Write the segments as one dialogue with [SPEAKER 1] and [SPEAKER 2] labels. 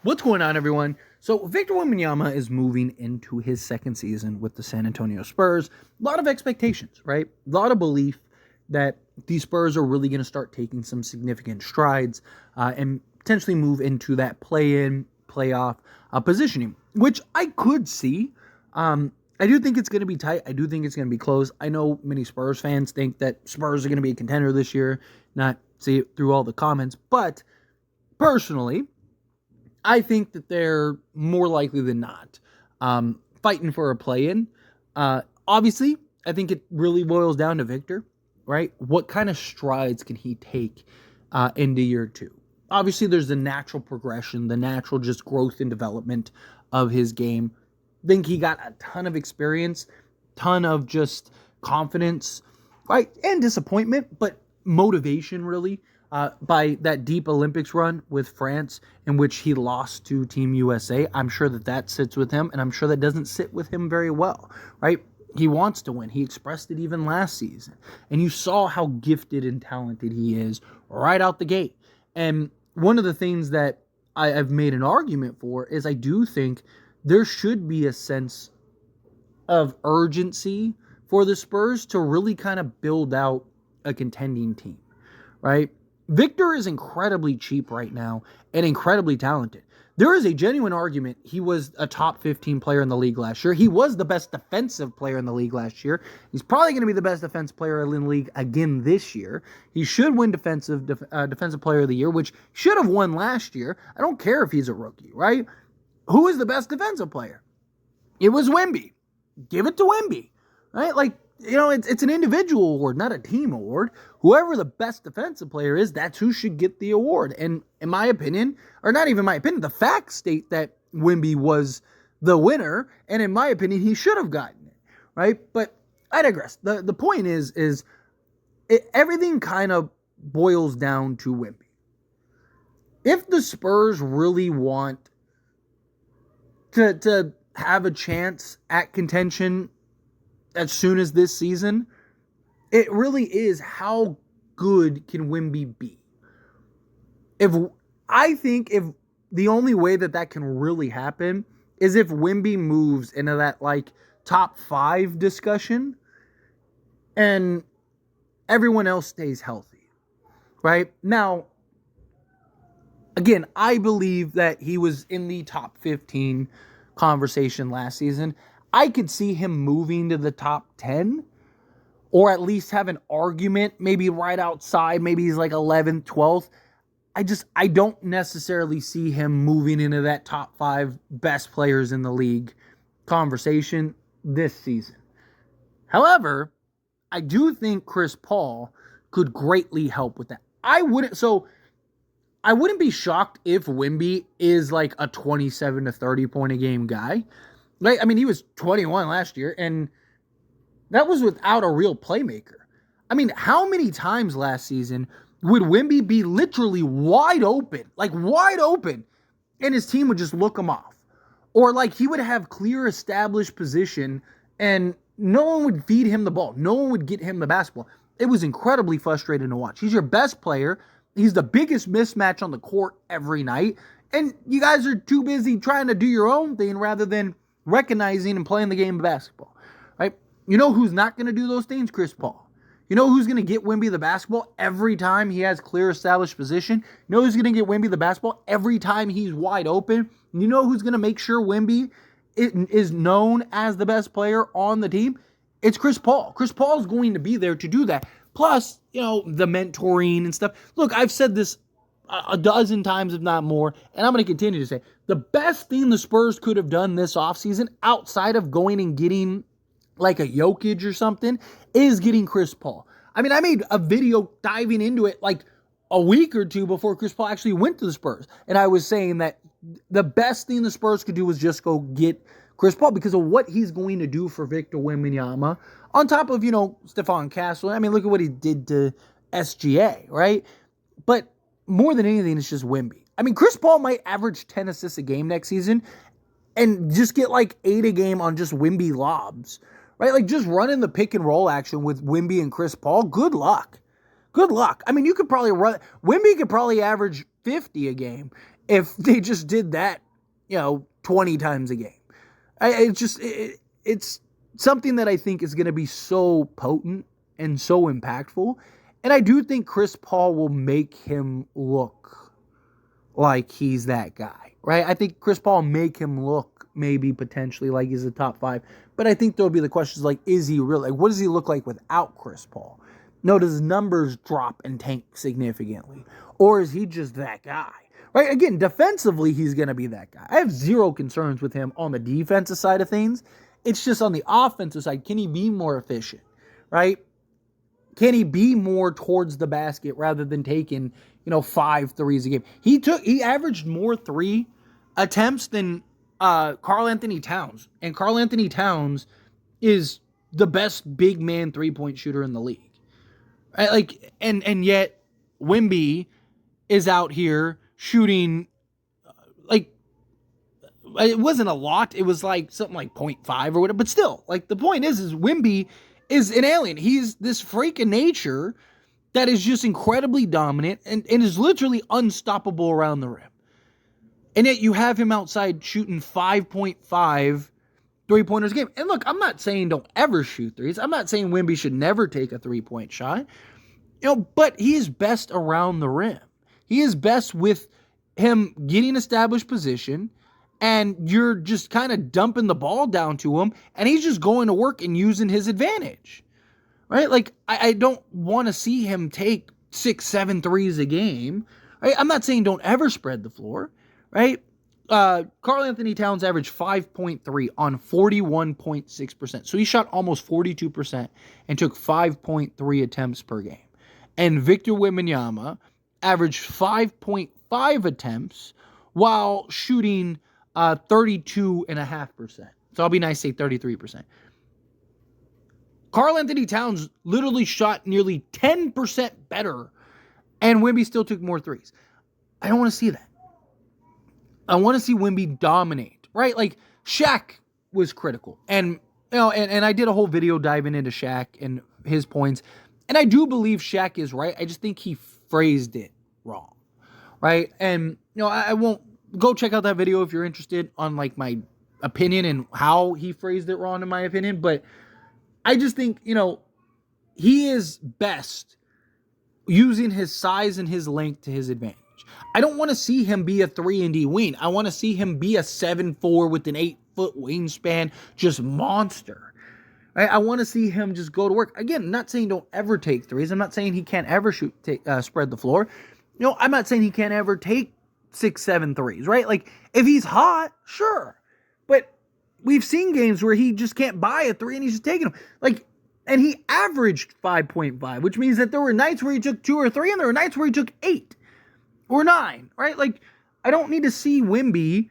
[SPEAKER 1] What's going on, everyone? So, Victor Wembanyama is moving into his second season with the San Antonio Spurs. A lot of expectations, right? A lot of belief that these Spurs are really going to start taking some significant strides and potentially move into that play-in, playoff positioning, which I could see. I do think it's going to be tight. I do think it's going to be close. I know many Spurs fans think that Spurs are going to be a contender this year, not see it through all the comments, but personally, I think that they're more likely than not fighting for a play-in. Obviously, I think it really boils down to Victor, right? What kind of strides can he take into year two? Obviously, there's the natural progression, the natural just growth and development of his game. I think he got a ton of experience, ton of just confidence, right? And disappointment, but motivation, really, by that deep Olympics run with France in which he lost to Team USA. I'm sure that sits with him, and I'm sure that doesn't sit with him very well, right? He wants to win. He expressed it even last season. And you saw how gifted and talented he is right out the gate. And one of the things that I've made an argument for is I do think there should be a sense of urgency for the Spurs to really kind of build out a contending team, right? Victor is incredibly cheap right now and incredibly talented. There is a genuine argument he was a top 15 player in the league last year. He was the best defensive player in the league last year. He's probably going to be the best defensive player in the league again this year. He should win defensive player of the year, which should have won last year. I don't care if he's a rookie, right? Who is the best defensive player? It was Wemby. Give it to Wemby, right? Like, it's an individual award, not a team award. Whoever the best defensive player is, that's who should get the award. And in my opinion, or not even my opinion, the facts state that Wemby was the winner, and in my opinion, he should have gotten it, right? But I digress. The point is everything kind of boils down to Wemby. If the Spurs really want to have a chance at contention as soon as this season, it really is how good can Wemby be? If the only way that can really happen is if Wemby moves into that like top 5 discussion and everyone else stays healthy, right? Now, again, I believe that he was in the top 15 conversation last season. I could see him moving to the top 10 or at least have an argument, maybe right outside. Maybe he's like 11th, 12th. I don't necessarily see him moving into that top 5 best players in the league conversation this season. However, I do think Chris Paul could greatly help with that. I wouldn't be shocked if Wemby is like a 27 to 30 point a game guy. Right? I mean, he was 21 last year, and that was without a real playmaker. I mean, how many times last season would Wemby be literally wide open, and his team would just look him off? Or like he would have clear established position, and no one would feed him the ball. No one would get him the basketball. It was incredibly frustrating to watch. He's your best player. He's the biggest mismatch on the court every night, and you guys are too busy trying to do your own thing rather than recognizing and playing the game of basketball, right? You know who's not going to do those things? Chris Paul. You know who's going to get Wemby the basketball every time he has clear established position? You know who's going to get Wemby the basketball every time he's wide open? You know who's going to make sure Wemby is known as the best player on the team? It's Chris Paul. Chris Paul is going to be there to do that. Plus, the mentoring and stuff. Look, I've said this a dozen times, if not more, and I'm going to continue to say, the best thing the Spurs could have done this offseason, outside of going and getting like a Jokic or something, is getting Chris Paul. I mean, I made a video diving into it like a week or two before Chris Paul actually went to the Spurs, and I was saying that the best thing the Spurs could do was just go get Chris Paul because of what he's going to do for Victor Wembanyama, on top of, Stephon Castle. I mean, look at what he did to SGA, right? But more than anything, it's just Wemby. I mean, Chris Paul might average 10 assists a game next season and just get like 8 a game on just Wemby lobs, right? Like just running the pick and roll action with Wemby and Chris Paul. Good luck. I mean, Wemby could probably average 50 a game if they just did that, 20 times a game. It's something that I think is going to be so potent and so impactful. And I do think Chris Paul will make him look like he's that guy, right? I think Chris Paul make him look maybe potentially like he's a top 5. But I think there'll be the questions like, is he really? Like, what does he look like without Chris Paul? No, does his numbers drop and tank significantly? Or is he just that guy? Right? Again, defensively, he's going to be that guy. I have zero concerns with him on the defensive side of things. It's just on the offensive side, can he be more efficient? Right? Can he be more towards the basket rather than taking, 5 threes a game? He averaged more 3 attempts than Karl Anthony Towns. And Karl Anthony Towns is the best big man 3-point shooter in the league. Right? Like, and yet Wemby is out here shooting, like, it wasn't a lot. It was like something like 0.5 or whatever. But still, like, the point is Wemby is an alien. He's this freak of nature that is just incredibly dominant and is literally unstoppable around the rim. And yet you have him outside shooting 5.5 3-pointers a game. And look, I'm not saying don't ever shoot threes. I'm not saying Wemby should never take a 3-point shot. But he is best around the rim. He is best with him getting established position, and you're just kind of dumping the ball down to him, and he's just going to work and using his advantage. Right? Like, I don't want to see him take 6, 7 threes a game. Right? I'm not saying don't ever spread the floor. Right? Karl Anthony Towns averaged 5.3 on 41.6%. So he shot almost 42% and took 5.3 attempts per game. And Victor Wembanyama averaged 5.5 attempts while shooting 32.5%. So I'll be nice, say 33%. Karl Anthony Towns literally shot nearly 10% better, and Wemby still took more threes. I don't want to see that. I want to see Wemby dominate, right? Like, Shaq was critical. And, and I did a whole video diving into Shaq and his points. And I do believe Shaq is right. I just think he phrased it wrong, right? And, I won't go check out that video if you're interested on, like, my opinion and how he phrased it wrong, in my opinion. But I just think, he is best using his size and his length to his advantage. I don't want to see him be a 3-and-D wing. I want to see him be a 7'4" with an 8-foot wingspan, just monster. I want to see him just go to work. Again, I'm not saying don't ever take threes. I'm not saying he can't ever spread the floor. I'm not saying he can't ever take 6, 7 threes, right? Like, if he's hot, sure. But we've seen games where he just can't buy a 3 and he's just taking them. Like, and he averaged 5.5, which means that there were nights where he took 2 or 3 and there were nights where he took 8 or 9, right? Like, I don't need to see Wemby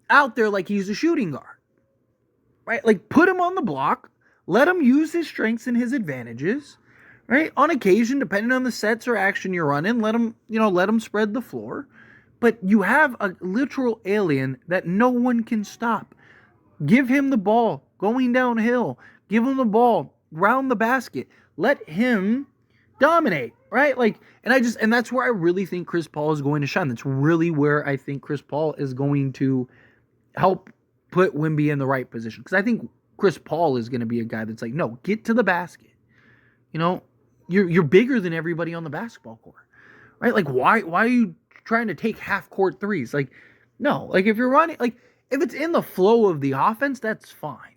[SPEAKER 1] out there like he's a shooting guard, right? Like, put him on the block. Let him use his strengths and his advantages, right? On occasion, depending on the sets or action you're running, let him spread the floor. But you have a literal alien that no one can stop. Give him the ball going downhill. Give him the ball round the basket. Let him dominate, right? Like, and that's where I really think Chris Paul is going to shine. That's really where I think Chris Paul is going to help put Wemby in the right position. Because I think Chris Paul is going to be a guy that's like, no, get to the basket. You're bigger than everybody on the basketball court, right? Like, why are you trying to take half-court threes? Like, no. Like, if you're running, like, if it's in the flow of the offense, that's fine.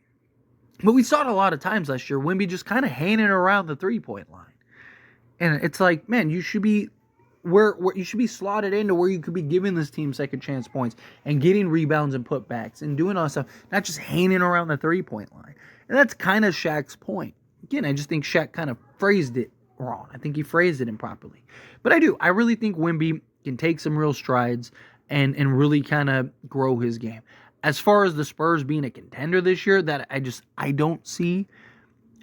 [SPEAKER 1] But we saw it a lot of times last year, Wemby just kind of hanging around the 3-point line. And it's like, man, you should be where you should be slotted into where you could be giving this team second chance points and getting rebounds and putbacks and doing all that stuff, not just hanging around the 3-point line. And that's kind of Shaq's point. Again, I just think Shaq kind of phrased it wrong. I think he phrased it improperly. But I really think Wemby can take some real strides and really kind of grow his game. As far as the Spurs being a contender this year, that I don't see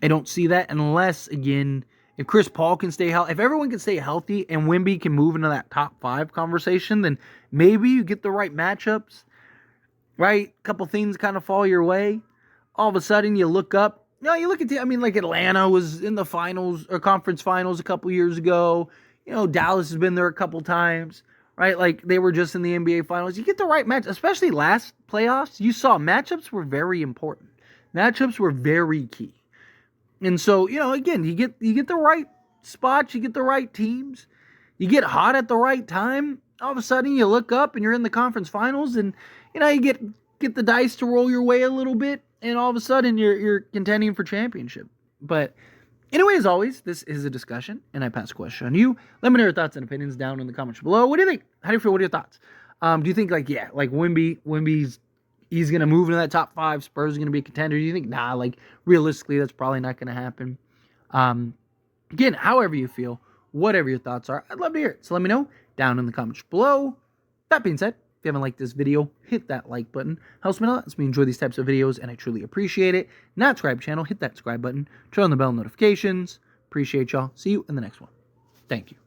[SPEAKER 1] that unless, again, if Chris Paul can stay healthy, if everyone can stay healthy and Wemby can move into that top 5 conversation, then maybe you get the right matchups, right? A couple things kind of fall your way. All of a sudden you look up. You look at like Atlanta was in the finals or conference finals a couple years ago. Dallas has been there a couple times. right? Like they were just in the NBA Finals. You get the right match, especially last playoffs. You saw matchups were very important. Matchups were very key. And so, again, you get the right spots, you get the right teams, you get hot at the right time. All of a sudden, you look up and you're in the conference finals, and you get the dice to roll your way a little bit, and all of a sudden you're contending for championship. But anyway, as always, this is a discussion, and I pass the question on you. Let me know your thoughts and opinions down in the comments below. What do you think? How do you feel? What are your thoughts? Do you think Wemby's he's going to move into that top 5, Spurs are going to be a contender? Do you think, realistically, that's probably not going to happen? Again, however you feel, whatever your thoughts are, I'd love to hear it. So let me know down in the comments below. That being said, if you haven't liked this video, hit that like button. Helps me a lot. Helps me enjoy these types of videos, and I truly appreciate it. Not subscribe channel, hit that subscribe button. Turn on the bell notifications. Appreciate y'all. See you in the next one. Thank you.